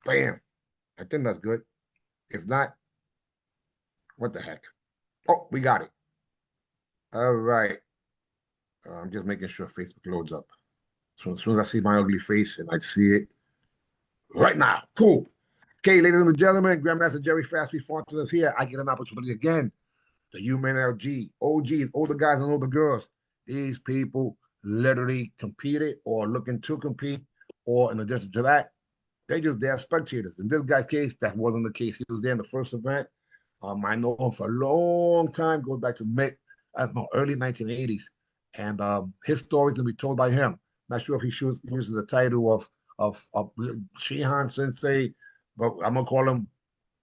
Bam. I think that's good. If not, what the heck? Oh, we got it. All right. I'm just making sure Facebook loads up. So as soon as I see my ugly face and I see it right now, cool. Okay, ladies and gentlemen, Grandmaster Jerry Fastby Fontabez is here. I get an opportunity again. The UMAN LG, OGs, older guys and older girls. These people literally competed or looking to compete, or in addition to that, they just there spectators. In this guy's case, that wasn't the case. He was there in the first event. I know him for a long time, goes back to early 1980s, and his story can be told by him. Not sure if he uses the title of Shihan Sensei, but I'm gonna call him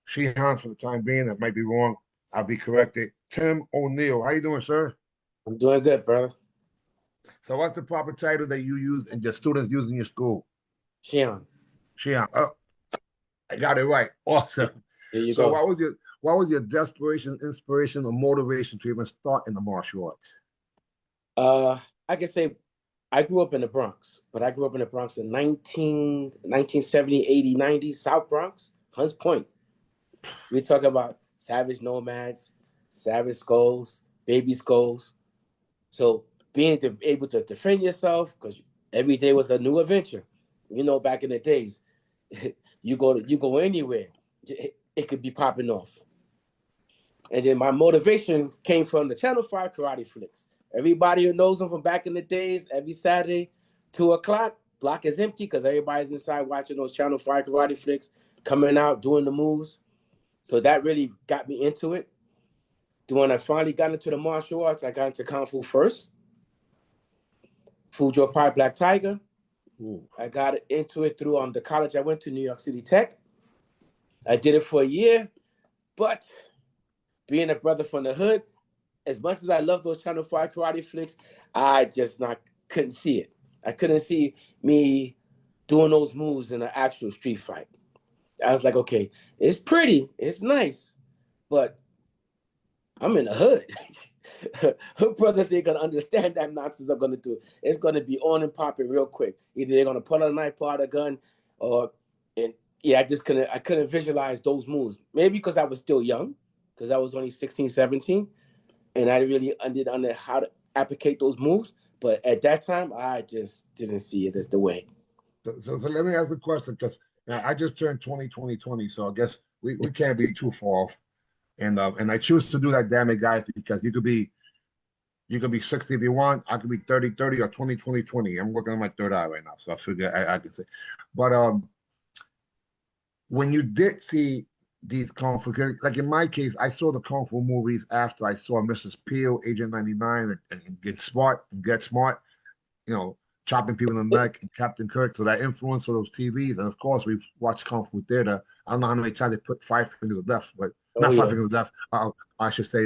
Shihan for the time being. That might be wrong. I'll be corrected. Tim Oneal, how you doing, sir? I'm doing good, brother. So, what's the proper title that you use and your students use in your school? Shion. Shihan. Oh, I got it right. Awesome. There you So, go. what was your desperation, inspiration, or motivation to even start in the martial arts? I can say I grew up in the Bronx, but I grew up in the Bronx in 1970, 80, 90, South Bronx, Hunts Point. We talk about savage nomads, savage skulls, baby skulls. So being able to defend yourself, because every day was a new adventure. You know, back in the days, you go anywhere, it could be popping off. And then my motivation came from the Channel 5 karate flicks. Everybody who knows them from back in the days, every Saturday, 2 o'clock, block is empty because everybody's inside watching those Channel 5 karate flicks, coming out, doing the moves. So that really got me into it. When I finally got into the martial arts, I got into Kung Fu first. Fujo Pai Black Tiger. Ooh. I got into it through the college I went to, New York City Tech. I did it for a year, but being a brother from the hood, as much as I love those Channel 5 karate flicks, I just couldn't see it. I couldn't see me doing those moves in an actual street fight. I was like, okay, it's pretty, it's nice, but I'm in the hood. Hood brothers ain't gonna understand that nonsense I'm gonna do. It's gonna be on and popping real quick. Either they're gonna pull out a knife, pull out a gun, and yeah, I couldn't visualize those moves. Maybe because I was still young, because I was only 16, 17. And I really didn't understand how to applicate those moves. But at that time, I just didn't see it as the way. So let me ask the question because I just turned 20, so I guess we can't be too far off. And I choose to do that, damn it, guys, because you could be 60 if you want. I could be 30, or 20. I'm working on my third eye right now, so I figure I can say. But when you did see these kung fu, like in my case, I saw the kung fu movies after I saw Mrs. Peel, Agent 99, and Get Smart, you know, chopping people in the neck, and Captain Kirk. So that influence for those TVs, and of course we watched Kung Fu Theater. I don't know how many times they put Five Fingers of Death, but not Five Fingers of Death. I should say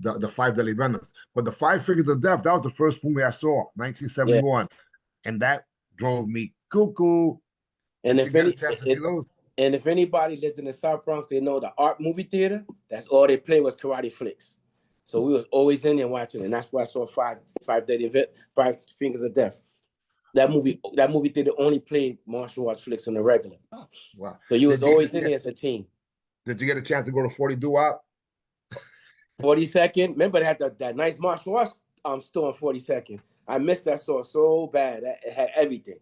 the Five Deadly Venoms. But the Five Fingers of Death, that was the first movie I saw, 1971, and that drove me cuckoo. And Did you get a chance to see those? And if anybody lived in the South Bronx, they know the art movie theater. That's all they play was karate flicks. So we was always in there watching, and that's why I saw Five Fingers of Death. That movie theater only played martial arts flicks on the regular. Wow. So you was always in there as a team. Did you get a chance to go to 40 Doo-Wop? 42nd. Remember they had that nice martial arts store on 42nd. I missed that store so bad. It had everything.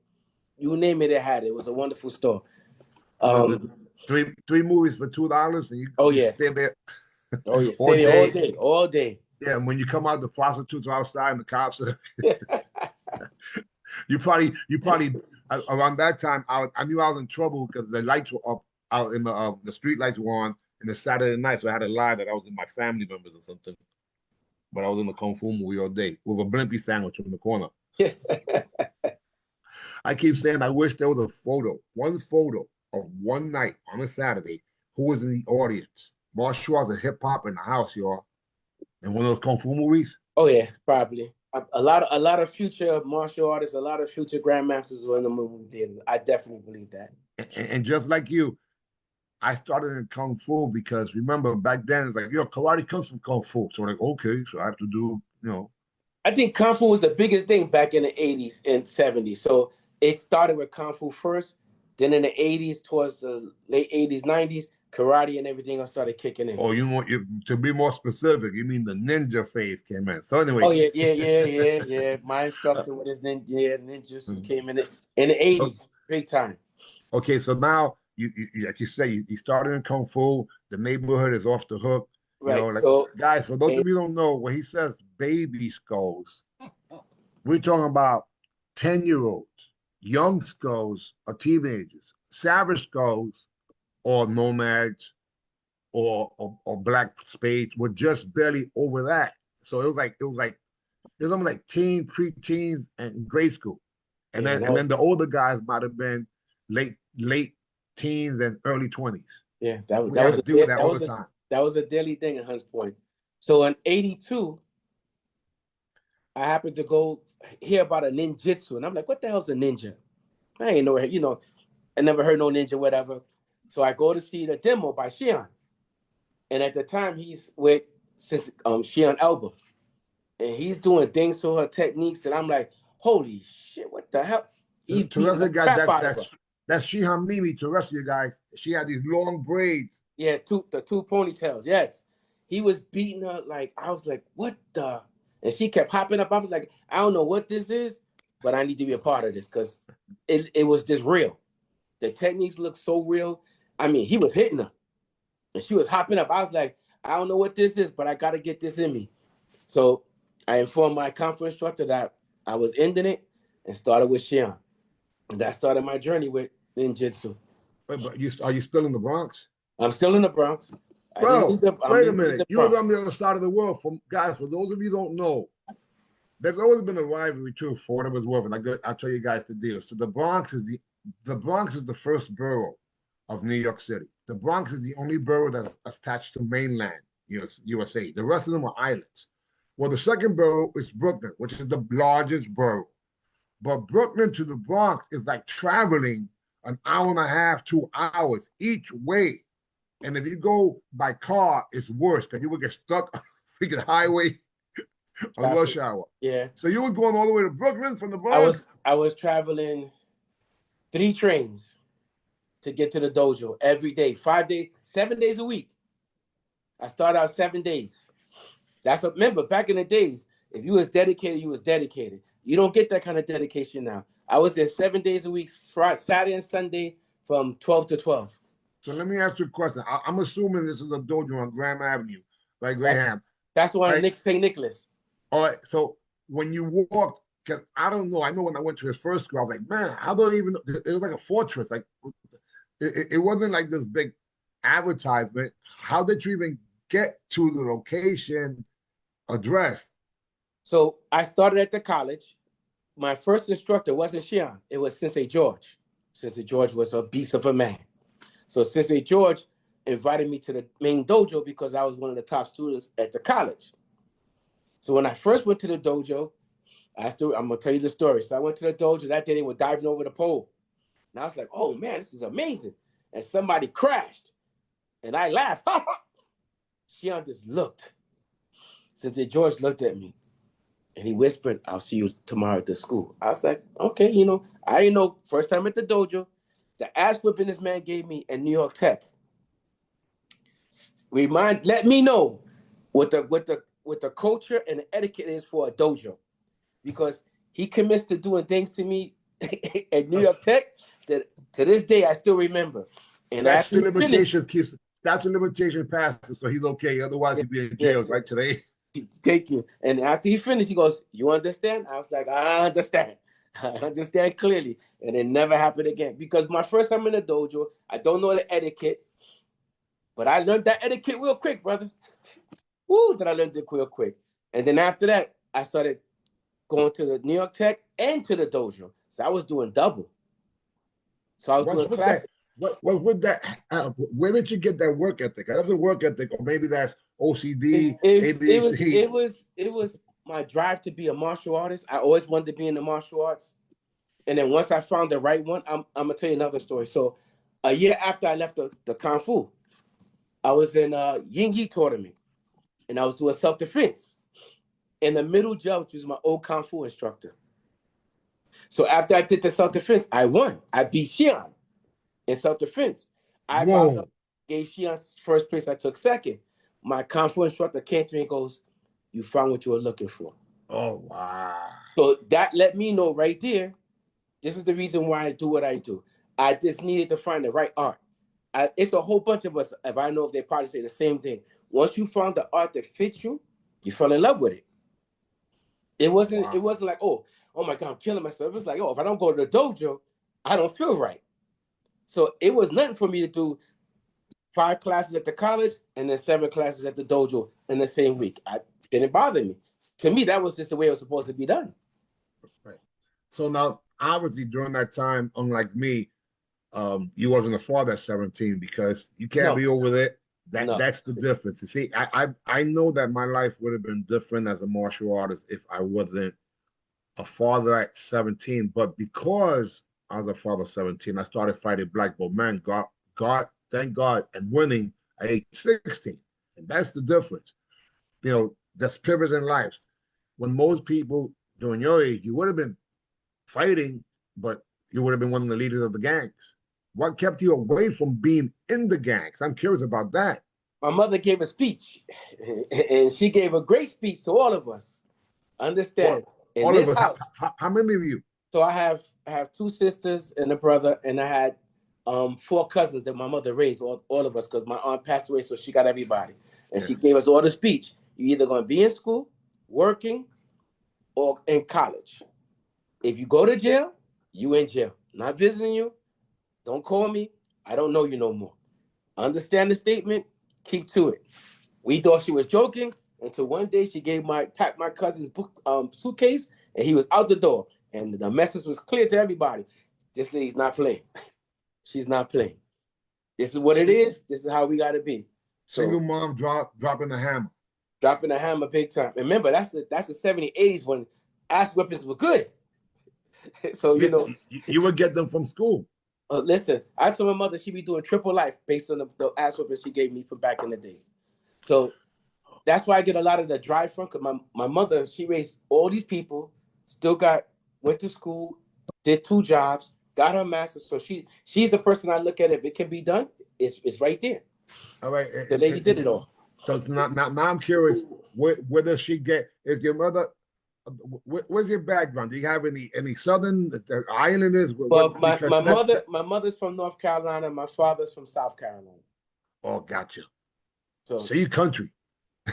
You name it, it had it. It was a wonderful store. Three movies for $2, and you stay there. Oh yeah, stay there all day. Yeah, and when you come out, the prostitutes are outside, and the cops. You probably around that time I knew I was in trouble because the lights were up out in the street lights were on, and it's Saturday night, so I had to lie that I was with my family members or something. But I was in the kung fu movie all day with a blimpie sandwich in the corner. I keep saying I wish there was one photo of one night on a Saturday who was in the audience. Martial arts and hip hop in the house, y'all. In one of those kung fu movies. Oh yeah, probably. A lot of future martial artists, a lot of future grandmasters were in the movie theater. I definitely believe that. And just like you, I started in kung fu because remember back then it's like, karate comes from kung fu. So like, okay, so I have to do. I think kung fu was the biggest thing back in the 80s and 70s. So it started with kung fu first, Then in the 80s, towards the late 80s, 90s, karate and everything else started kicking in. Or to be more specific, you mean the ninja phase came in. So anyway, Oh yeah. My instructor with his ninjutsu came in the so 80s, big time. okay, so now like you say, you started in kung fu. The neighborhood is off the hook. Right. Like So guys, for those of you who don't know, when he says baby skulls, we're talking about 10-year-olds, young skulls or teenagers, savage skulls or nomads or black spades were just barely over that. So it was almost like teens, pre-teens, and grade school. And yeah, then the older guys might have been late teens and early 20s. We that had was to deal with that that all was the time. that was a daily thing at Hunts Point. So in 82, I happened to go hear about a ninjutsu, and I'm like, what the hell's a ninja? I ain't know, I never heard no ninja, whatever. So I go to see the demo by Shion. And at the time, he's with Shion Elba. And he's doing things to her techniques that I'm like, holy shit, what the hell? He's To the rest beating of the the guys, crap out of her. that's Shihan Mimi. To the rest of you guys, she had these long braids. Yeah, the two ponytails. Yes. He was beating her like, I was like, what the? And she kept hopping up. I was like, I don't know what this is, but I need to be a part of this because it was just real. The techniques looked so real. I mean, he was hitting her and she was hopping up. I was like, I don't know what this is, but I got to get this in me. So I informed my conference instructor that I was ending it and started with Shion. And that started my journey with ninjutsu. But are you still in the Bronx? I'm still in the Bronx. I didn't Bro, leave the, I'm wait a in minute. the You was Bronx. on the other side of the world. Guys, for those of you who don't know, there's always been a rivalry too for what it was worth. And I'll tell you guys the deal. So the Bronx is the first borough of New York City. The Bronx is the only borough that's attached to mainland USA. The rest of them are islands. Well, the second borough is Brooklyn, which is the largest borough. But Brooklyn to the Bronx is like traveling an hour and a half, 2 hours each way. And if you go by car, it's worse because you would get stuck on the freaking highway on rush hour. Yeah. So you was going all the way to Brooklyn from the I Bronx? was traveling 3 trains to get to the dojo every day, 5 days, 7 days a week. I started out 7 days. Remember, back in the days, if you was dedicated, you was dedicated. You don't get that kind of dedication now. I was there 7 days a week, Friday, Saturday and Sunday from 12 to 12. So let me ask you a question. I'm assuming this is a dojo on Graham Avenue, right, Graham? That's the one right? St. Nicholas. All right. So when you walked, because I don't know, I know when I went to his first school, I was like, man, how do I even? It was like a fortress. Like it wasn't like this big advertisement. How did you even get to the location address? So I started at the college. My first instructor wasn't Shion. It was Sensei George. Sensei George was a beast of a man. So Sensei George invited me to the main dojo because I was one of the top students at the college. So when I first went to the dojo, I'm gonna tell you the story. So I went to the dojo that day. They were diving over the pole, and I was like, "Oh man, this is amazing!" And somebody crashed, and I laughed. Shion just looked. Sensei George looked at me, and he whispered, "I'll see you tomorrow at the school." I was like, "Okay, I didn't know." First time at the dojo, the ass whipping this man gave me at New York Tech. Let me know what the culture and the etiquette is for a dojo, because he commits to doing things to me at New York Tech that to this day I still remember. And after Statute he finished, statute limitation passes, so he's okay. Otherwise, he'd be in jail right today. Thank you. And after he finished, he goes, "You understand?" I was like, "I understand. I understand clearly." And it never happened again. Because my first time in the dojo, I don't know the etiquette, but I learned that etiquette real quick, brother. Woo, that I learned it real quick. And then after that, I started going to the New York Tech and to the dojo. So I was doing double. So I was What's doing with that? classes. What with that? Where did you get that work ethic? That's a work ethic, or maybe that's OCD, ADHD. It was my drive to be a martial artist. I always wanted to be in the martial arts. And then once I found the right one, I'm gonna tell you another story. So a year after I left the Kung Fu, I was in a Ying Yi tournament and I was doing self-defense. And the middle judge was my old Kung Fu instructor. So after I did the self-defense, I won. I beat Xian. in self-defense. I bowed up, Whoa. gave Shion first place. I took second. My Kung Fu instructor came to me and goes, "You found what you were looking for." Oh, wow. So that let me know right there, this is the reason why I do what I do. I just needed to find the right art. It's a whole bunch of us, if I know if they probably say the same thing. Once you found the art that fits you, you fell in love with it. It wasn't Wow. like, oh my God, I'm killing myself. It was like, if I don't go to the dojo, I don't feel right. So it was nothing for me to do 5 classes at the college and then 7 classes at the dojo in the same week. I didn't bother me. To me, that was just the way it was supposed to be done. Right. So now, obviously, during that time, unlike me, you wasn't a father at 17 because you can't No, be over it. no. That's the difference. You see, I know that my life would have been different as a martial artist if I wasn't a father at 17. But because I was a father at 17, I started fighting black belt man. Thank God, and winning at age 16. And that's the difference. That's pivots in life. When most people during your age, you would have been fighting, but you would have been one of the leaders of the gangs. What kept you away from being in the gangs? I'm curious about that. My mother gave a speech, and she gave a great speech to all of us. All, Understand? In all of this us. house, How many of you? so I have 2 sisters and a brother, and I had 4 cousins that my mother raised, all of us, because my aunt passed away, so she got everybody. And Yeah. she gave us all the speech. You're either going to be in school, working, or in college. If you go to jail, you in jail. Not visiting you. Don't call me. I don't know you no more. Understand the statement. Keep to it. We thought she was joking until one day she packed my cousin's book suitcase, and he was out the door. And the message was clear to everybody. This lady's not playing. She's not playing. This is what it is. This is how we got to be. Single So mom dropping the hammer. dropping the hammer big time. Remember, that's the 70s, 80s when ass weapons were good. So Yeah, you would get them from school. listen, I told my mother she'd be doing triple life based on the ass whipping she gave me from back in the days. So that's why I get a lot of the drive from, because my mother, she raised all these people, still went to school, did 2 jobs, got her master's. So she's the person I look at. If it can be done, it's right there. All right. The lady did it all. So now I'm curious. Where does she get? Is your mother? Where's your background? Do you have any southern islanders? But Because that. my mother's from North Carolina, my father's from South Carolina. Oh, gotcha. So So you country.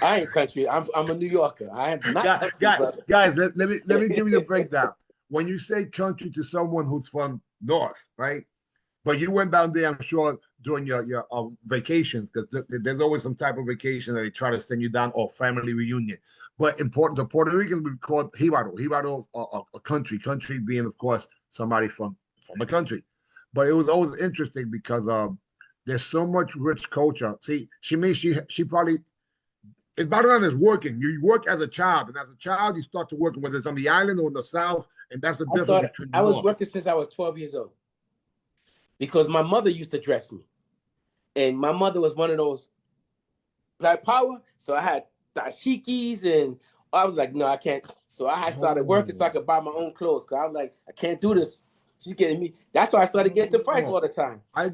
I ain't country. I'm a New Yorker. I am not country, brother. Guys, let me give you the breakdown. When you say country to someone who's from north, right? But you went down there, I'm sure, during your vacations, because there's always some type of vacation that they try to send you down or family reunion. But important, the Puerto Ricans would be called Jibaro. Jibaro, a country. Country being, of course, somebody from the country. But it was always interesting because there's so much rich culture. See, she probably it's bottom line is working. You work as a child, and as a child, you start to work whether it's on the island or in the south, and that's the difference between the I was north. working since I was 12 years old because my mother used to dress me. And my mother was one of those black power. So I had dashikis, and I was like, no, I can't. So I had started working so I Oh, could buy my own clothes. Cause I was like, I can't do this. She's getting me. That's why I started getting into fights all oh, the time. I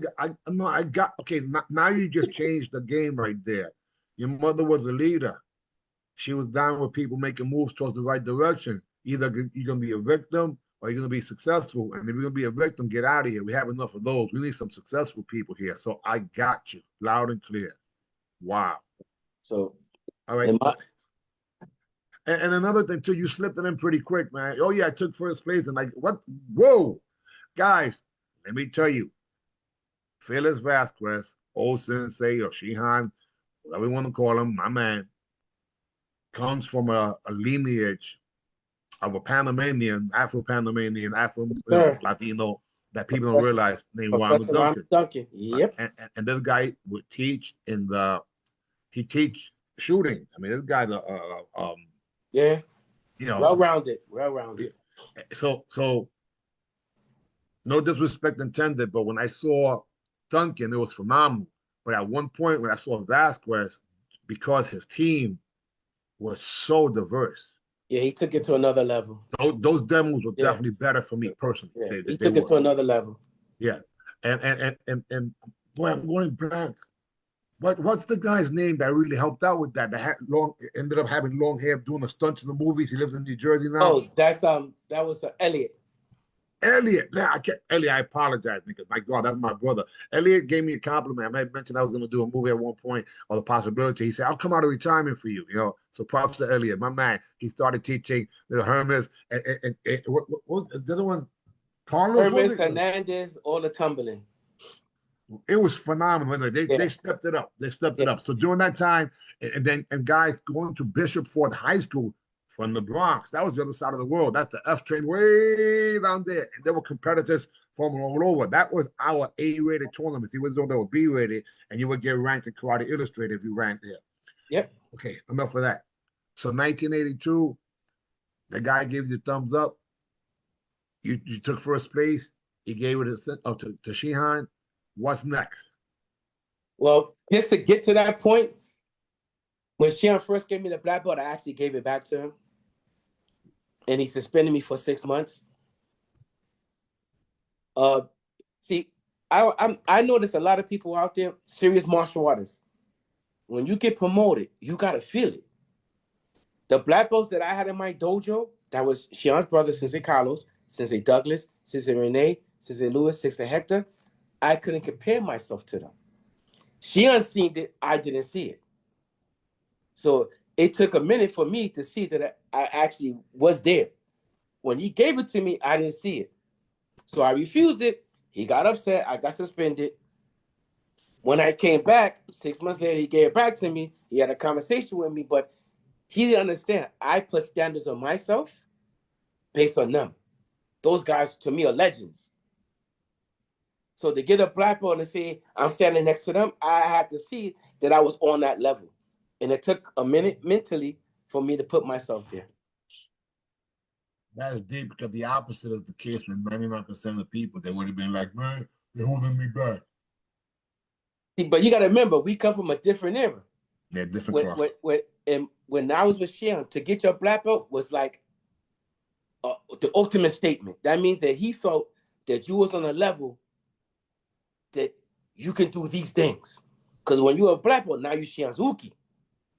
no, I got okay. Now you just changed the game right there. Your mother was a leader. She was down with people making moves towards the right direction. Either you're gonna be a victim or you're gonna be successful. And if you're gonna be a victim, get out of here. We have enough of those. We need some successful people here. So I got you loud and clear. Wow. So All right. in my And another thing too, you slipped it in pretty quick, man. Oh yeah, I took first place, and like what? Whoa, guys, let me tell you, Felix Vasquez, old sensei or Shihan, whatever you want to call him, my man, comes from a lineage of a Panamanian, Afro-Panamanian, sir, Latino that people don't Professor, realize named Wanda Professor Ron Duncan. Duncan. Yep. And this guy would teach he teach shooting. I mean, this guy, Yeah. you know, Well rounded. Well rounded. so no disrespect intended, but when I saw Duncan, it was phenomenal. But at one point, when I saw Vasquez, because his team was so diverse, Yeah, he took it to another level. those demos were Yeah. definitely better for me personally. Yeah. They, He they took it were. to another level. Yeah. And boy, I'm going blank. What's the guy's name that really helped out with that? That had ended up having long hair, doing the stunts in the movies. He lives in New Jersey now. Oh, that was Elliot. Elliot, yeah, Elliot, I apologize because my God, that's my brother. Elliot gave me a compliment. I mentioned I was going to do a movie at one point or the possibility. He said, "I'll come out of retirement for you." So props to Elliot, my man. He started teaching the Hermes and what the other one? Carlos, was Hermes, it? Hernandez, all the tumbling. It was phenomenal. They stepped it up. They stepped it up. So during that time, and guys going to Bishop Ford High School from the Bronx, that was the other side of the world. That's the F train way down there. And there were competitors from all over. That was our A-rated tournaments. He was though they were B-rated, and you would get ranked in Karate Illustrated if you ranked there. Yep. Okay, enough of that. So 1982, the guy gave you the thumbs up. You took first place. He gave it to Shihan. What's next? Well, just to get to that point, when Shihan first gave me the black belt, I actually gave it back to him. And he suspended me for 6 months. See, I notice a lot of people out there, serious martial artists. When you get promoted, you gotta feel it. The black belts that I had in my dojo, that was Shihan's brother, Sensei Carlos, Sensei Douglas, Sensei Rene, Sensei Louis, Sensei Hector, I couldn't compare myself to them. Shihan seen it, I didn't see it. So it took a minute for me to see that I actually was there. When he gave it to me, I didn't see it. So I refused it. He got upset. I got suspended. When I came back, 6 months later, he gave it back to me. He had a conversation with me, but he didn't understand. I put standards on myself based on them. Those guys, to me, are legends. So to get a black belt and say I'm standing next to them, I had to see that I was on that level. And it took a minute mentally for me to put myself there. That is deep because the opposite is the case with 99% of people. They would have been like, man, they're holding me back. But you got to remember, we come from a different era. Yeah, different class. When I was with Sharon, to get your black belt was like the ultimate statement. That means that he felt that you was on a level that you can do these things. Because when you're a black belt, now you're Shianzuki,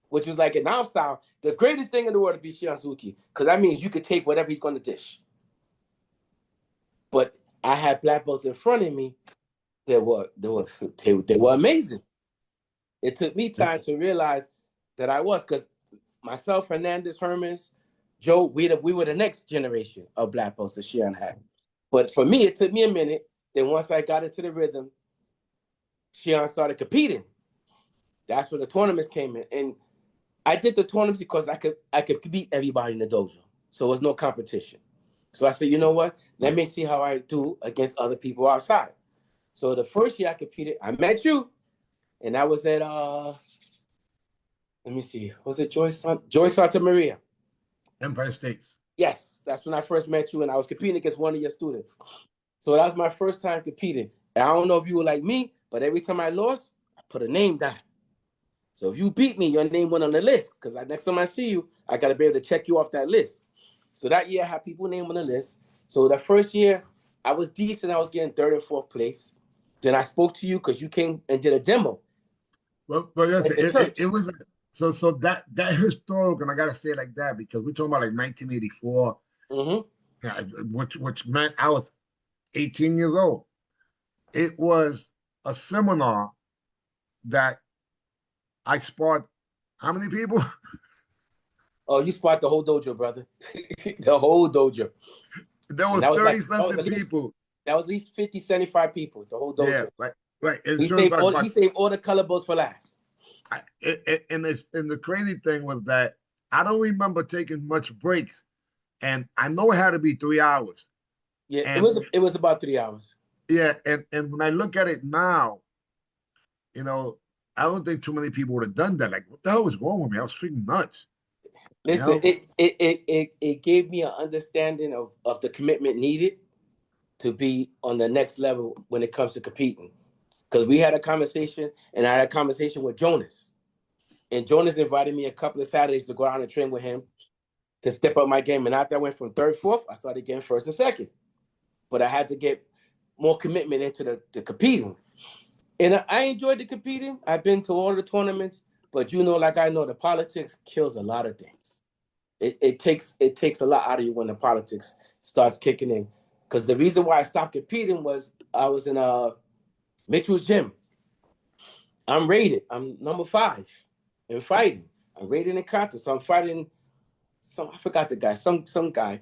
which was like in our style, the greatest thing in the world to be Shianzuki, because that means you could take whatever he's going to dish. But I had black belts in front of me that were amazing. It took me time to realize that I was, because myself, Hernandez, Hermes, Joe, we were the next generation of black belts that Shion had. But for me, it took me a minute. Then once I got into the rhythm, Shion started competing. That's where the tournaments came in. And I did the tournaments because I could beat everybody in the dojo. So it was no competition. So I said, you know what? Let me see how I do against other people outside. So the first year I competed, I met you. And that was at, let me see, was it Joy Santa Maria? Empire States. Yes, that's when I first met you, and I was competing against one of your students. So that was my first time competing. And I don't know if you were like me, but every time I lost, I put a name down. So if you beat me, your name went on the list, because next time I see you, I got to be able to check you off that list. So that year, I had people name on the list. So the first year, I was decent. I was getting third and fourth place. Then I spoke to you because you came and did a demo. But yes, it was so that historic, and I gotta say it like that because we're talking about like 1984, which meant I was 18 years old. It was a seminar that I sparred. How many people? Oh, you sparred the whole dojo, brother. The whole dojo. There was 30 something people. That was at least 50, 75 people, the whole dojo. Yeah, right. He saved all the color balls for last. And the crazy thing was that I don't remember taking much breaks, and I know it had to be 3 hours. Yeah, and it was about 3 hours. Yeah, and when I look at it now, I don't think too many people would have done that. Like, what the hell was wrong with me? I was freaking nuts. Listen, it gave me an understanding of the commitment needed to be on the next level when it comes to competing. Because we had a conversation, and I had a conversation with Jonas. And Jonas invited me a couple of Saturdays to go out and train with him to step up my game. And after I went from third, fourth, I started getting first and second. But I had to get more commitment into the competing. And I enjoyed the competing. I've been to all the tournaments, but like I know, the politics kills a lot of things. It takes a lot out of you when the politics starts kicking in. Because the reason why I stopped competing was I was in Mitchell's gym. I'm rated. I'm number 5 in fighting. I'm rated in contest. So I'm fighting I forgot the guy, some guy.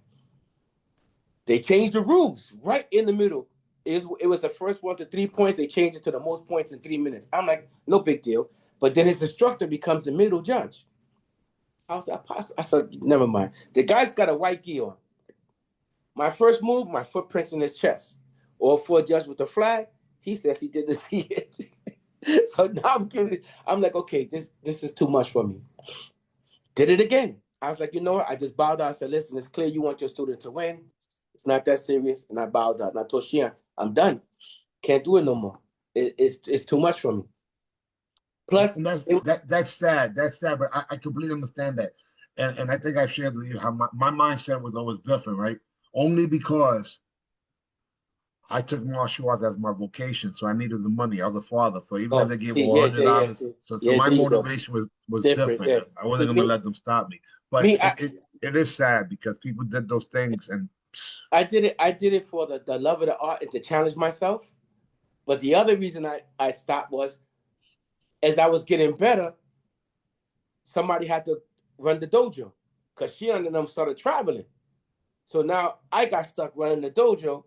They changed the rules right in the middle. It was the first 1 to 3 points. They changed it to the most points in 3 minutes. I'm like, no big deal. But then his instructor becomes the middle judge. I was like, I said, never mind. The guy's got a white gi on. My first move, my footprints in his chest. All 4 judges with the flag. He says he didn't see it. So now I'm like, okay, this is too much for me. Did it again. I was like, you know what? I just bowed out. I said, listen, it's clear you want your student to win. It's not that serious. And I bowed out. And I told Shian, I'm done. Can't do it no more. It's too much for me. Plus, and that's sad. That's sad, but I completely understand that. And I think I've shared with you how my mindset was always different, right? Only because I took martial arts as my vocation, so I needed the money. I was a father, so even if they gave $100, so my motivation was different. Yeah. I wasn't going to let them stop me. But it is sad because people did those things, and I did it for the love of the art and to challenge myself. But the other reason I stopped was, as I was getting better, somebody had to run the dojo because she and them started traveling. So now I got stuck running the dojo.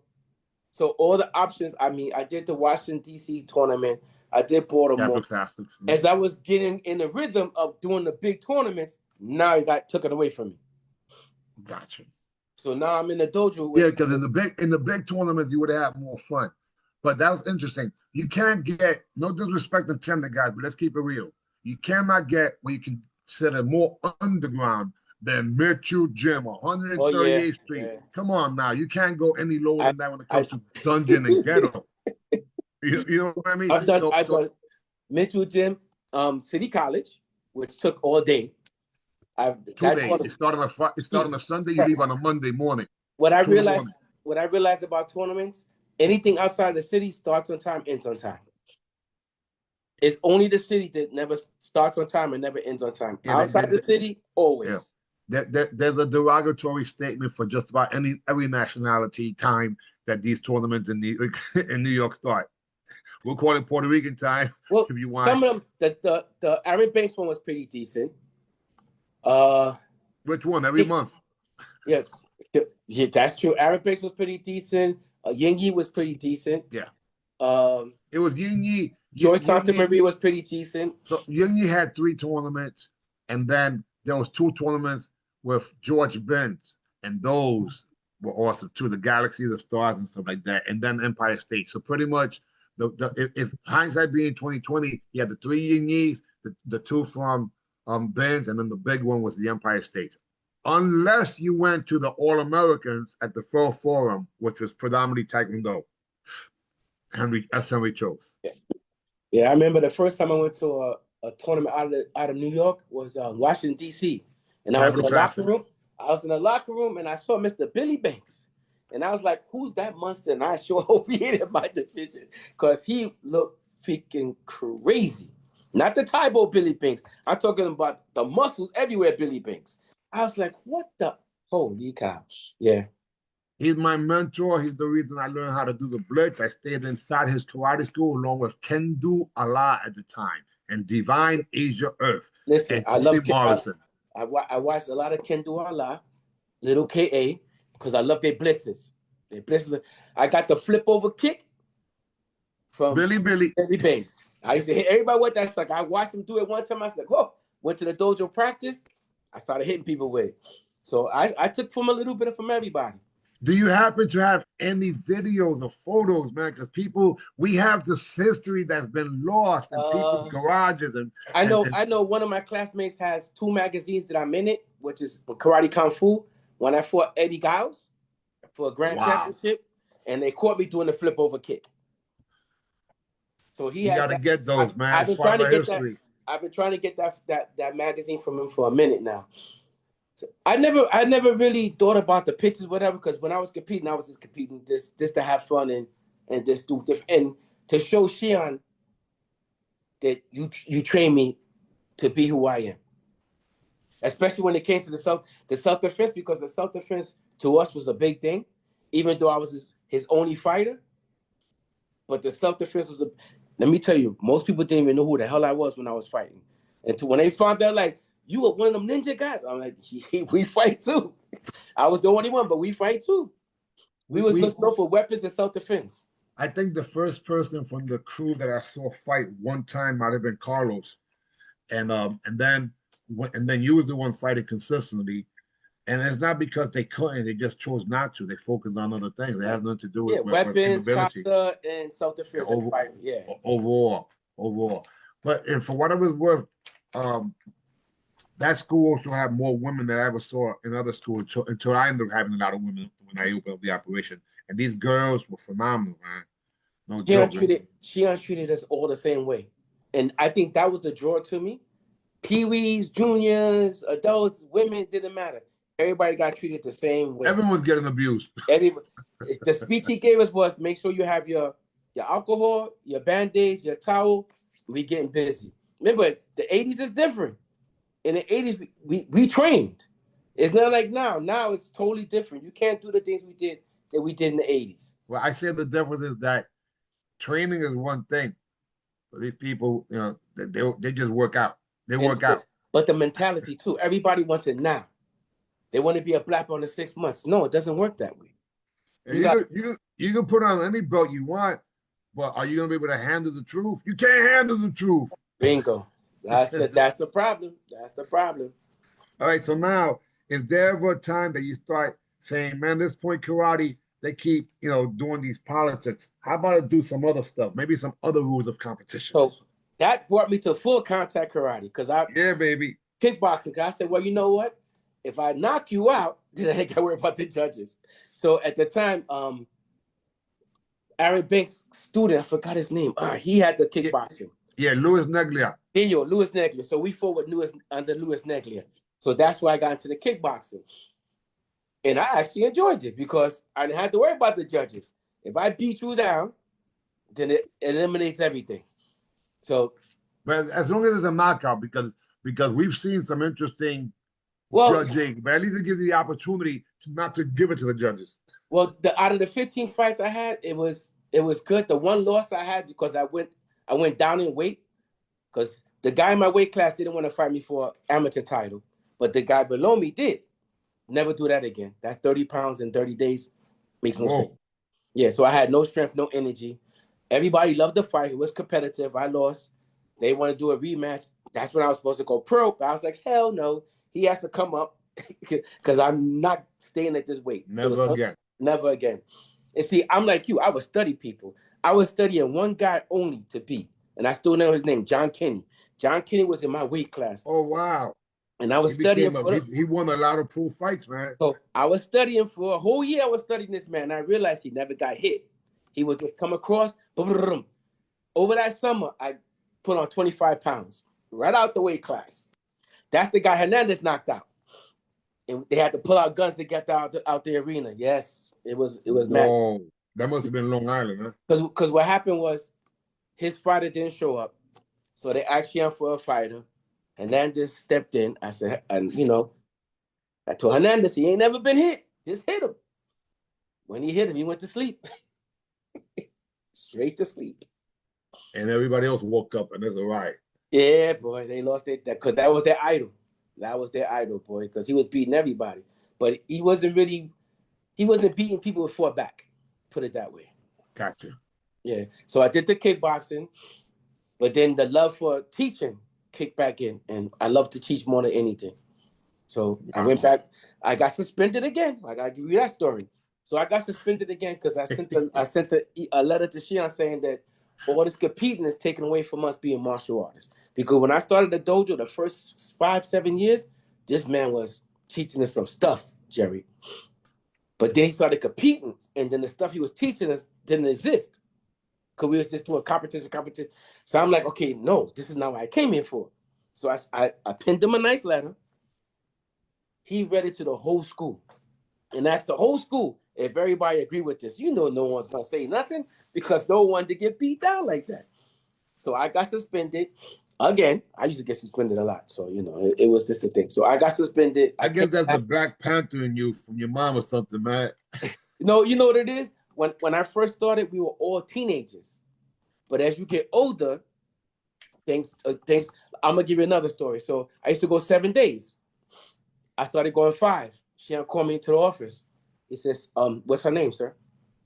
So all the options, I did the Washington, D.C. tournament. I did Baltimore. Classics. As I was getting in the rhythm of doing the big tournaments, now it took it away from me. Gotcha. So now I'm in the dojo. Because in the big tournaments, you would have more fun. But that was interesting. You can't get, no disrespect to tender guys, but let's keep it real. You cannot get where you can consider more underground than Mitchell Gym, 138th Street. Yeah. Come on now. You can't go any lower than that when it comes to dungeon and ghetto. You know what I mean? I've done Mitchell Gym, City College, which took all day. 2 days. It started on a Sunday, you leave on a Monday morning. What I realized about tournaments, anything outside the city starts on time, ends on time. It's only the city that never starts on time and never ends on time. Yeah, outside the city, always. Yeah. There's a derogatory statement for just about every nationality time that these tournaments in New York start. We'll call it Puerto Rican time if you want. Some of them, the Aaron Banks one was pretty decent. Which one? Every month? Yeah, that's true. Aaron Banks was pretty decent. Yin Yi was pretty decent. Yeah. It was Yin Yi. George Santamaria was pretty decent. So Yin Yi had 3 tournaments, and then there was 2 tournaments with George Benz, and those were awesome too. The Galaxy, the Stars, and stuff like that, and then Empire State. So pretty much, if hindsight being 2020, you had the 3 Yin Yis, the 2 from Benz, and then the big one was the Empire State. Unless you went to the All Americans at the Fall Forum, which was predominantly Taekwondo. Henry chose. Yeah, I remember the first time I went to a tournament out of New York was Washington, D.C. And I was in the locker room. I was in the locker room and I saw Mr. Billy Banks. And I was like, who's that monster? And I sure hope he ain't in my division because he looked freaking crazy. Not the Taibo Billy Banks. I'm talking about the muscles everywhere Billy Banks. I was like, what the? Holy cow. Yeah. He's my mentor. He's the reason I learned how to do the blitz. I stayed inside his karate school along with Kendu Allah at the time and Divine Asia Earth. Listen, and I love Morrison. I watched a lot of Kendu Allah, Little KA, because I love their blitzes. I got the flip over kick from Billy Banks. I used to hit everybody with that sucker. I watched him do it one time. I was like, whoa. Went to the dojo practice. I started hitting people with it. So I took from a little bit from everybody. Do you happen to have any videos or photos, man? Because we have this history that's been lost in people's garages. I know one of my classmates has 2 magazines that I'm in it, which is Karate Kung Fu. When I fought Eddie Giles for a grand championship, and they caught me doing the flip over kick. So you got to get those, man. I've been trying to get that magazine from him for a minute now. So I never really thought about the pictures, whatever, because when I was competing, I was just competing just to have fun and and just do different, and to show Shion that you train me to be who I am. Especially when it came to the self-defense, because the self-defense to us was a big thing, even though I was his only fighter. But the self-defense was let me tell you, most people didn't even know who the hell I was when I was fighting. And when they found out, like, you were one of them ninja guys, I'm like, we fight too. I was the only one, but we fight too. We was just known for weapons and self-defense. I think the first person from the crew that I saw fight one time might have been Carlos, and then you was the one fighting consistently, and it's not because they couldn't; they just chose not to. They focused on other things. They have nothing to do with weapons, capability, and self-defense. Overall. But and for what it was worth, that school also had more women than I ever saw in other schools until I ended up having a lot of women when I opened up the operation. And these girls were phenomenal, man. No joke. She treated us all the same way. And I think that was the draw to me. Pee-wees, juniors, adults, women, didn't matter. Everybody got treated the same way. Everyone's getting abused. The speech he gave us was, make sure you have your alcohol, your Band-Aids, your towel. We getting busy. Remember, the 80s is different. In the 80s, we trained. It's not like now. Now it's totally different. You can't do the things we did in the 80s. Well, I say the difference is that training is one thing. But these people, they just work out. Work out. But the mentality too. Everybody wants it now. They want to be a black belt in 6 months. No, it doesn't work that way. You can put on any belt you want, but are you going to be able to handle the truth? You can't handle the truth. Bingo. That's the problem. That's the problem. All right. So now, is there ever a time that you start saying, man, this point karate, they keep, doing these politics. How about I do some other stuff? Maybe some other rules of competition. So that brought me to full contact karate. Yeah, baby. Kickboxing. Cause I said, well, you know what? If I knock you out, then I ain't gotta worry about the judges. So at the time, Aaron Banks' student, I forgot his name. He had the kickboxing. Yeah, Louis Neglia. Louis Neglia. So we fought with under Louis Neglia. So that's why I got into the kickboxing. And I actually enjoyed it because I didn't have to worry about the judges. If I beat you down, then it eliminates everything. So, but as long as it's a knockout, because we've seen some interesting judging, but at least it gives you the opportunity not to give it to the judges. Well, out of the 15 fights I had, it was good. The one loss I had because I went down in weight because the guy in my weight class didn't want to fight me for an amateur title, but the guy below me did. Never do that again. That's 30 pounds in 30 days. Makes no sense. Yeah, so I had no strength, no energy. Everybody loved the fight. It was competitive. I lost. They want to do a rematch. That's when I was supposed to go pro. But I was like, hell no. He has to come up because I'm not staying at this weight. Never again. Never again. And see, I'm like you. I would study people. I was studying one guy only to beat. And I still know his name, John Kinney. John Kinney was in my weight class. Oh, wow. And I was studying. He won a lot of pro fights, man. So I was studying for a whole year. I was studying this man. And I realized he never got hit. He would just come across. Over that summer, I put on 25 pounds right out the weight class. That's the guy Hernandez knocked out. And they had to pull out guns to get out the arena. Yes, it was mad. Oh, that must have been Long Island, huh? Because what happened was his fighter didn't show up. So they asked him for a fighter. Hernandez stepped in. I said, I told Hernandez he ain't never been hit. Just hit him. When he hit him, he went to sleep. Straight to sleep. And everybody else woke up and it's all right. Yeah, boy, they lost it because that was their idol. That was their idol, boy, because he was beating everybody. But he wasn't beating people who fought back. Put it that way. Gotcha. Yeah. So I did the kickboxing, but then the love for teaching kicked back in, and I love to teach more than anything. So I went back. I got suspended again. I gotta give you that story. So I got suspended again because I sent a letter to Shion saying that all this competing is taken away from us being martial artists. Because when I started the dojo, the first 5-7 years, this man was teaching us some stuff, Jerry. But then he started competing, and then the stuff he was teaching us didn't exist. Because we was just doing competition. So I'm like, okay, no, this is not what I came here for. So I pinned him a nice letter. He read it to the whole school and asked the whole school if everybody agree with this, you know no one's gonna say nothing because no one to get beat down like that. So I got suspended. Again, I used to get suspended a lot. So, you know, it was just the thing. So I got suspended. I I came guess that's the back. Black Panther in you from your mom or something, man. No, you know what it is? When I first started, we were all teenagers. But as you get older, things I'm gonna give you another story. So I used to go 7 days. I started going 5. She called me into the office. He says, what's her name, sir?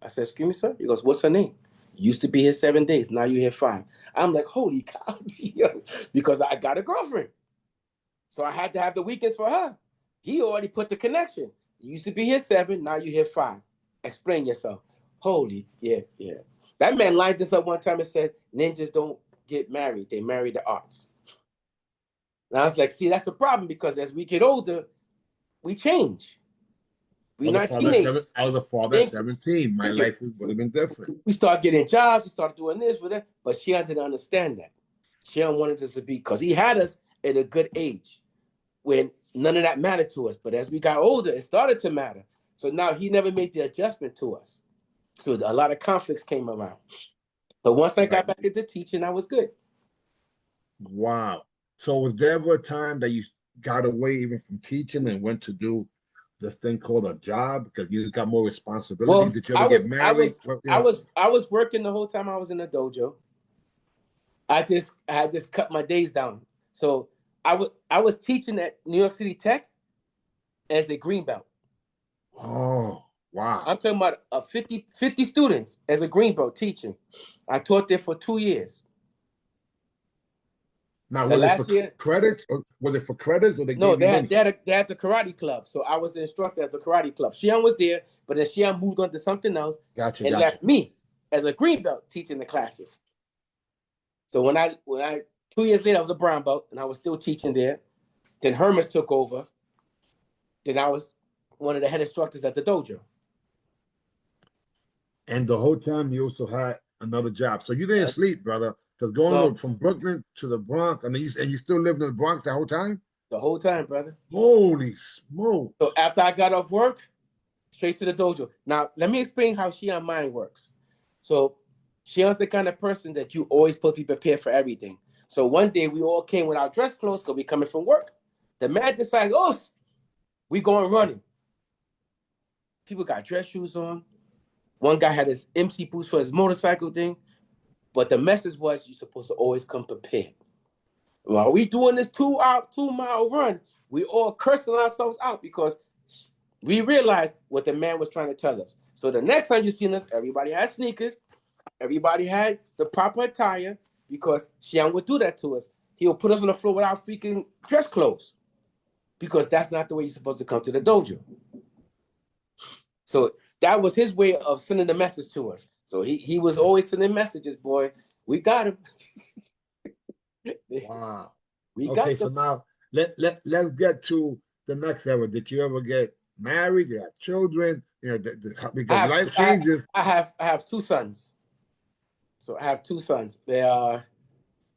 I said, excuse me, sir? He goes, what's her name? Used to be here 7 days. Now you're here 5. I'm like, holy cow, because I got a girlfriend. So I had to have the weekends for her. He already put the connection. You used to be here 7, now you're here 5. Explain yourself. Holy, yeah. That man lined this up one time and said, ninjas don't get married. They marry the arts. And I was like, see, that's the problem because as we get older, we change. I We're was a not father at teenagers. seven. I was a father at Thank you. 17. My Thank you. life would have been different. We start getting jobs. We start doing this with that. But she didn't understand that. She wanted us to be, because he had us at a good age when none of that mattered to us. But as we got older, it started to matter. So now he never made the adjustment to us. So a lot of conflicts came around. But once I got back into teaching, I was good. Wow. So was there ever a time that you got away even from teaching and went to do this thing called a job because you got more responsibility? Well, Did you ever get married? I was working the whole time I was in the dojo. I had just cut my days down. So I was teaching at New York City Tech as a green belt. Oh, wow. I'm talking about 50 students as a green belt teaching. I taught there for 2 years. Now, The was it for last year, credits or was it for credits or they no, gave you money? they had the karate club. So I was an instructor at the karate club. Shion was there, but then Shion moved on to something else and Gotcha. left me as a green belt teaching the classes. So when I 2 years later, I was a brown belt and I was still teaching there. Then Hermes took over. Then I was one of the head instructors at the dojo. And the whole time you also had another job. So you didn't sleep, brother. Because No, from Brooklyn to the Bronx, I mean, and you still lived in the Bronx the whole time? the whole time, brother. Holy smoke. So after I got off work, straight to the dojo. Now, let me explain how Shion mind works. So Shion's the kind of person that you always supposed to be prepared for everything. So one day we all came with our dress clothes because we coming from work. The man decides, oh, we going running. People got dress shoes on. One guy had his MC boots for his motorcycle thing. But the message was you're supposed to always come prepared. While we doing this 2-mile run, we all cursing ourselves out because we realized what the man was trying to tell us. So the next time you seen us, everybody had sneakers, everybody had the proper attire because Shion would do that to us. He would put us on the floor without freaking dress clothes because that's not the way you're supposed to come to the dojo. So that was his way of sending the message to us. So he was always sending messages, boy. We got him. Wow. We Okay, got so them. now let's get to the next era. Did you ever get married? You have children? Because life changes. I have 2 sons. So I have 2 sons. They are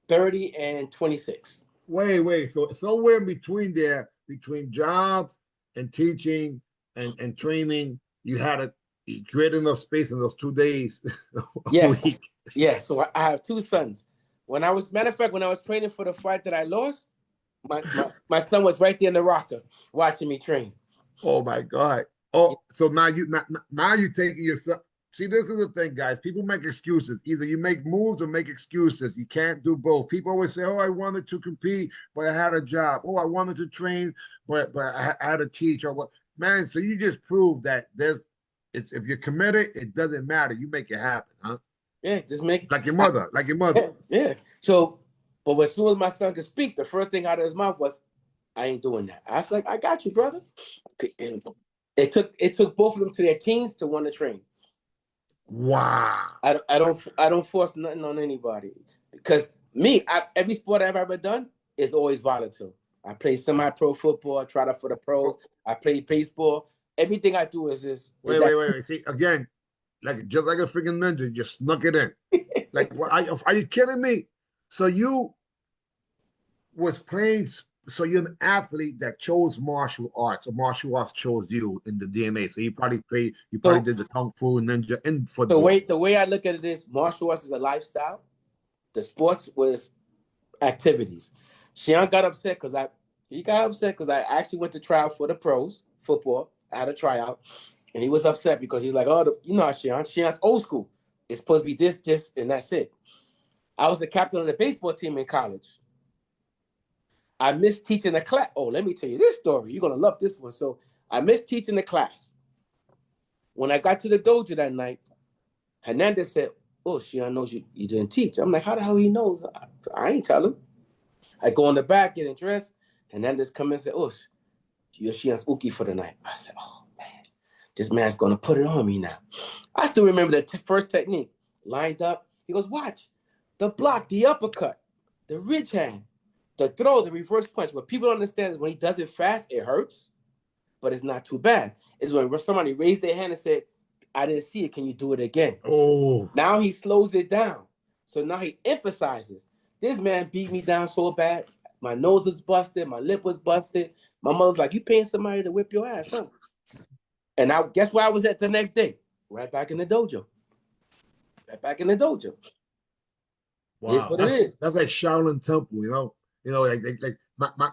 30 and 26. Wait. So somewhere in between there, between jobs and teaching and training, you create enough space in those 2 days a Yes. week. Yes. So I have 2 sons. Matter of fact, when I was training for the fight that I lost, my son was right there in the rocker watching me train. Oh my God. Oh, so now you taking yourself. See, this is the thing, guys. People make excuses. Either you make moves or make excuses. You can't do both. People always say, "Oh, I wanted to compete, but I had a job. Oh, I wanted to train, but I had to teach." Or what? Man, so you just proved that if you're committed, it doesn't matter. You make it happen, huh? Yeah, just make Like your mother, like your mother. Yeah. So, but as soon as my son could speak, the first thing out of his mouth was, "I ain't doing that." I was like, "I got you, brother." And it took both of them to their teens to want to train. Wow. I don't force nothing on anybody because every sport I've ever done is always volatile. I play semi-pro football. I tried out for the pros. I play baseball. Everything I do is Wait. See, again, just like a freaking ninja, you just snuck it in. Like, what, are you kidding me? So you was playing so you're an athlete that chose martial arts, or martial arts chose you in the DNA. So you probably So did the kung fu ninja in the football. the way I look at it is martial arts is a lifestyle. The sports was activities. Shion got upset because I actually went to try out for the pros football. I had a tryout, and he was upset because he's like, "Oh, you know how Shion's old school. It's supposed to be this, and that's it." I was the captain of the baseball team in college. I missed teaching the class. Oh, let me tell you this story. You're gonna love this one. So I missed teaching the class. When I got to the dojo that night, Hernandez said, "Oh, Shion knows you didn't teach." I'm like, "How the hell he knows?" I ain't tell him. I go in the back, getting dressed, and then this come in and say, "Oh, Yoshian's Uki for the night." I said, "Oh man, this man's gonna put it on me now." I still remember the first technique. Lined up. He goes, "Watch the block, the uppercut, the ridge hand, the throw, the reverse punch." What people don't understand is when he does it fast, it hurts, but it's not too bad. It's when somebody raised their hand and said, "I didn't see it. Can you do it again?" Oh, Now he slows it down. So now he emphasizes. This man beat me down so bad. My nose was busted. My lip was busted. My mother's like, "You paying somebody to whip your ass, huh?" And I guess where I was at the next day? Right back in the dojo. Right back in the dojo. Here's wow. what it is. That's like Shaolin Temple, you know. Like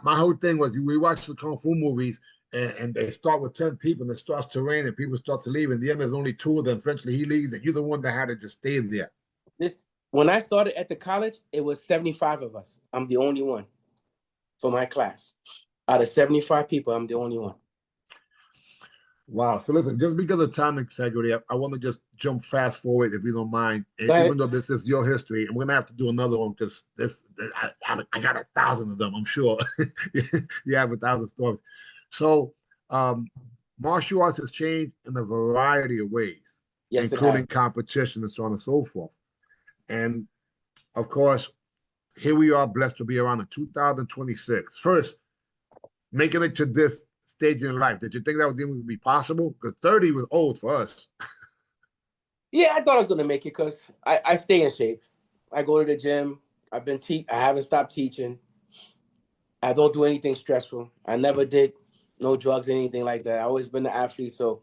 my whole thing was we watch the kung fu movies and they start with 10 people and it starts to rain and people start to leave. And in the end, there's only two of them. Eventually he leaves and you're the one that had to just stay there. This when I started at the college, it was 75 of us. I'm the only one for my class. Out of 75 people, I'm the only one. Wow. So listen, just because of time integrity, I want to just jump fast forward if you don't mind. Go Even ahead. though this is your history, and we're gonna have to do another one because I got 1,000 of them. I'm sure you have 1,000 stories. So, um, martial arts has changed in a variety of ways, Yes, it has. including competition and so on and so forth. And of course, here we are, blessed to be around in 2026. First, making it to this stage in life. Did you think that was even be possible? Because 30 was old for us. Yeah, I thought I was gonna make it because I stay in shape. I go to the gym. I haven't stopped teaching. I don't do anything stressful. I never did no drugs, anything like that. I always been an athlete, so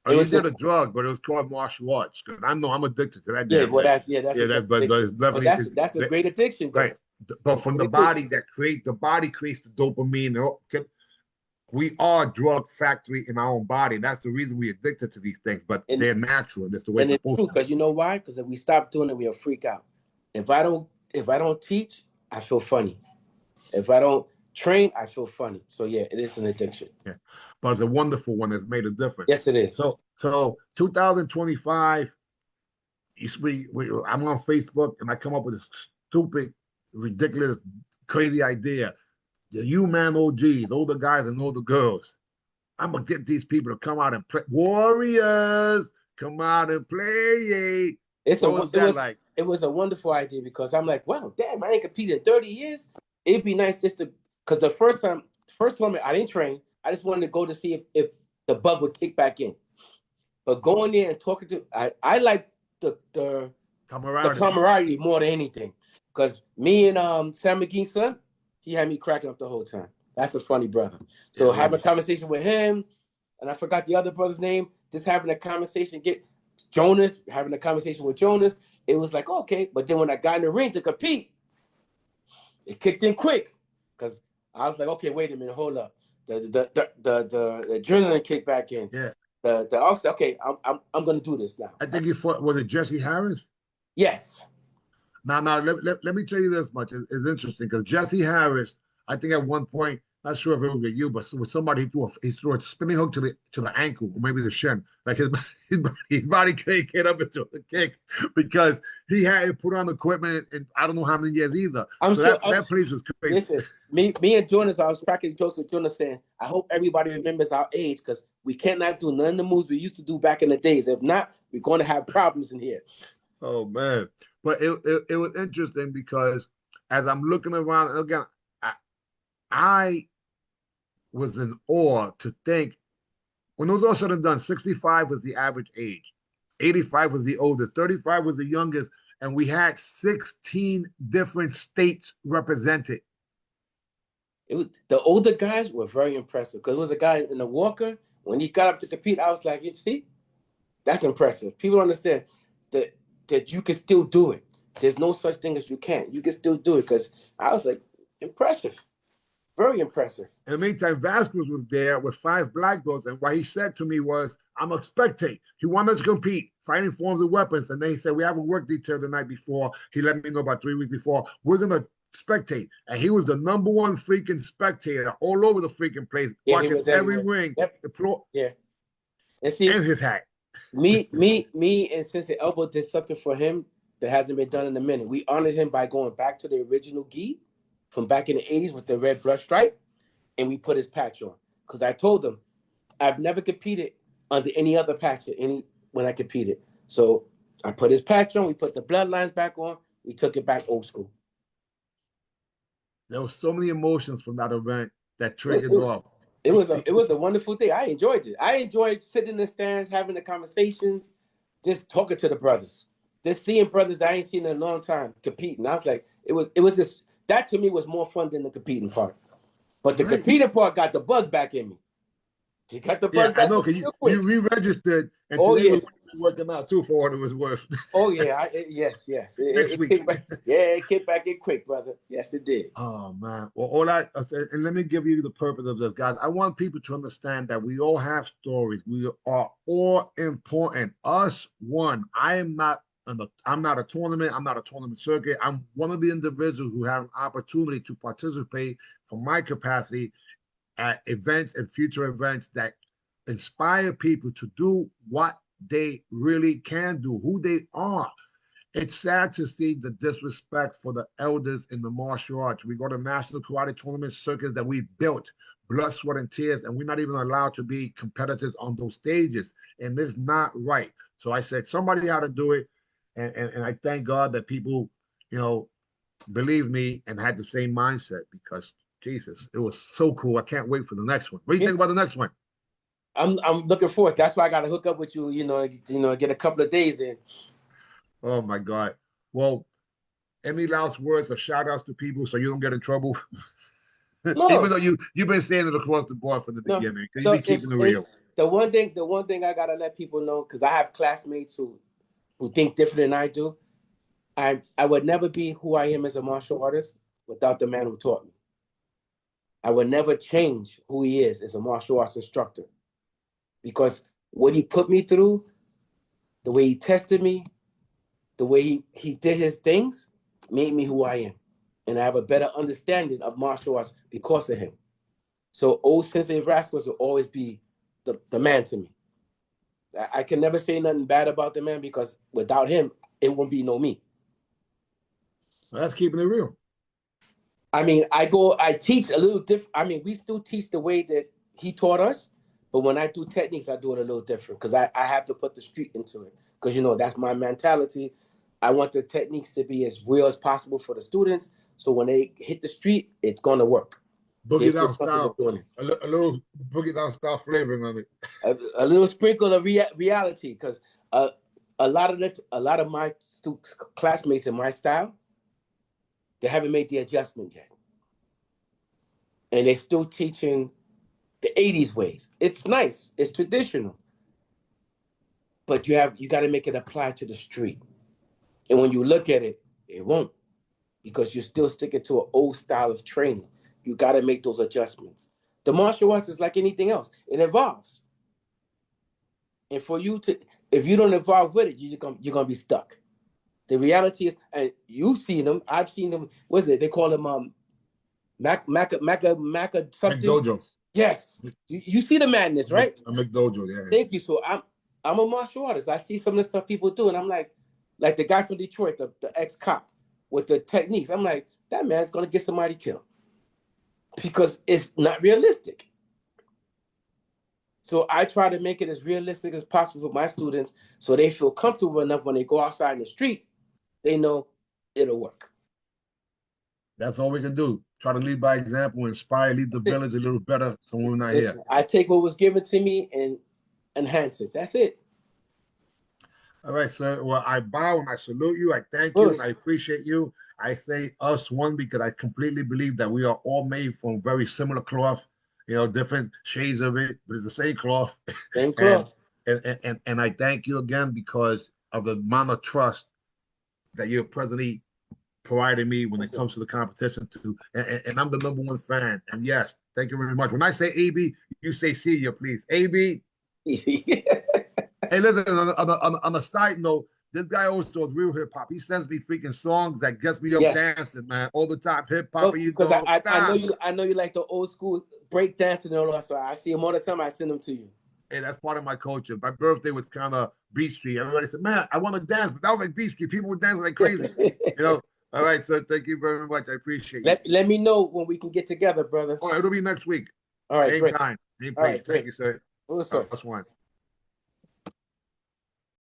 Oh, it you was did just a drug, but it was called martial arts. Because I know I'm addicted to that yeah. damn Well, thing. that's Yeah, a drug but addiction. it's But definitely that's a great addiction though. right. But from the Great addiction. body the body creates the dopamine. We are a drug factory in our own body. That's the reason we're addicted to these things. But And they're natural. And that's the way it's and it's supposed true to be. because you know why? Because if we stop doing it, we'll freak out. If I don't teach, I feel funny. If I don't train, I feel funny. So yeah, it is an addiction. Yeah, but it's a wonderful one that's made a difference. Yes, it is. So 2025, I'm on Facebook and I come up with a stupid, ridiculous, crazy idea. The UMAN OGs, older guys and older girls. I'm gonna get these people to come out and play. Warriors, come out and play. It's a What was it that was like? it was a wonderful idea because I'm like, wow, damn, I ain't competed in 30 years. It'd be nice just to because first tournament I didn't train. I just wanted to go to see if the bug would kick back in. But going there and talking to I like the Camaraderie. camaraderie more than anything. Because me and Sam McGee's son, he had me cracking up the whole time. That's a funny brother. Yeah, So having a legend. conversation with him, and I forgot the other brother's name, just having a conversation, having a conversation with Jonas, it was like, okay. But then when I got in the ring to compete, it kicked in quick. Because I was like, okay, wait a minute, hold up. The adrenaline kicked back in. Yeah. The also, okay, I'm gonna do this now. I think he fought, was it Jesse Harris? Yes. Now, let me tell you this much. It's interesting because Jesse Harris, I think at one point, not sure if it was with you, but with somebody he threw a spinning hook to the ankle or maybe the shin. Like his body can't get up into the kick because he hadn't put on equipment in I don't know how many years either. I'm So sure. that place was crazy. Listen, me and Jonas, I was cracking jokes with Jonas saying, I hope everybody remembers our age because we cannot do none of the moves we used to do back in the days. If not, we're going to have problems in here. Oh man. But it was interesting because as I'm looking around again, I, I was in awe to think when it was all said and done, 65 was the average age, 85 was the oldest, 35 was the youngest, and we had 16 different states represented. The older guys were very impressive because it was a guy in the walker. When he got up to compete, I was like, you see, that's impressive. People understand that you can still do it. There's no such thing as you can't. You can still do it because I was like, impressive, very impressive. In the meantime, Vasquez was there with 5 black belts, and what he said to me was, "I'm a spectate." He wanted to compete, fighting forms of weapons, and then he said, "We have a work detail the night before." He let me know about 3 weeks before. We're gonna spectate, and he was the #1 freaking spectator all over the freaking place, Yeah, he watching was every everywhere. ring, Yep. Yeah. And see, and his hat. me, and Sensei Elbow did something for him that hasn't been done in a minute. We honored him by going back to the original gi from back in the 80s with the red brush stripe, and we put his patch on. Because I told him I've never competed under any other patch when I competed. So I put his patch on, we put the bloodlines back on, we took it back old school. There was so many emotions from that event that triggered off. It was a wonderful day. I enjoyed it. I enjoyed sitting in the stands, having the conversations, just talking to the brothers, just seeing brothers I ain't seen in a long time competing. I was like, it was just that to me was more fun than the competing part. But the competing part got the bug back in me. He got the bug back. I know, because you re-registered, and today was working out too for what it was worth. Oh yeah, yes. Next week. It kicked back in quick, brother. Yes, it did. Oh man. Well, all I said, and let me give you the purpose of this, guys. I want people to understand that we all have stories. We are all important. Us one. I'm not a tournament. I'm not a tournament circuit. I'm one of the individuals who have an opportunity to participate from my capacity at events and future events that inspire people to do what they really can do, who they are. It's sad to see the disrespect for the elders in the martial arts. We go to national karate tournament circuits that we built, blood, sweat, and tears, and we're not even allowed to be competitors on those stages. And it's not right. So I said, somebody had to do it. And I thank God that people, believe me and had the same mindset, because Jesus, it was so cool. I can't wait for the next one. What do you think about the next one? I'm looking forward. That's why I got to hook up with you. Get a couple of days in. Oh my God. Well, any last words or shout outs to people so you don't get in trouble? No. Even though you've been saying it across the board from the beginning, because you've been keeping it real. The one thing I gotta let people know, because I have classmates who think different than I do. I would never be who I am as a martial artist without the man who taught me. I would never change who he is as a martial arts instructor, because what he put me through, the way he tested me, the way he did his things, made me who I am. And I have a better understanding of martial arts because of him. So old Sensei Vasquez will always be the man to me. I can never say nothing bad about the man, because without him, it won't be no me. Well, that's keeping it real. I mean, I teach a little different. I mean, we still teach the way that he taught us, but when I do techniques, I do it a little different, because I have to put the street into it, because, that's my mentality. I want the techniques to be as real as possible for the students, so when they hit the street, it's going to work. Boogie down style, a little boogie down style flavoring of it. A little sprinkle of reality, because a lot of my classmates in my style, they haven't made the adjustment yet, and they're still teaching the 80s ways. It's nice, it's traditional, but you got to make it apply to the street. And when you look at it, it won't, because you're still sticking to an old style of training. You got to make those adjustments. The martial arts is like anything else. It evolves. And if you don't evolve with it, you're going to be stuck. The reality is, and you've seen them, I've seen them, what is it? They call them Maca something. McDojos. Yes. You see the madness, right? A McDojo, yeah. Thank you. So I'm a martial artist. I see some of the stuff people do, and I'm like the guy from Detroit, the ex-cop, with the techniques. I'm like, that man's going to get somebody killed, because it's not realistic. So I try to make it as realistic as possible for my students, so they feel comfortable enough when they go outside in the street, they know it'll work. That's all we can do. Try to lead by example, inspire, leave the village a little better so we're not here. I take what was given to me and enhance it. That's it. All right, sir. Well, I bow and I salute you. I thank you and Push. I appreciate you. I say us one because I completely believe that we are all made from very similar cloth, different shades of it, but it's the same cloth. Same And cloth. and I thank you again because of the amount of trust that you're presently providing me when it Listen. comes to the competition too. And I'm the number one fan. And yes, thank you very much. When I say AB, you say see you, please. AB. Hey, listen, on a side note, this guy also is real hip hop. He sends me freaking songs that gets me up Yes. dancing, man, all the time. Hip hop, Oh, and you because don't I know stop. you like the old school break dancing and all that. So I see them all the time. I send them to you. Hey, that's part of my culture. My birthday was kind of Beat Street. Everybody said, "Man, I want to dance," but that was like Beat Street. People were dancing like crazy. You know. All right, so thank you very much. I appreciate you. Let me know when we can get together, brother. Oh, it'll be next week. All right, Same great. time, same All right, place. Thank great. you, sir. Also. Plus one.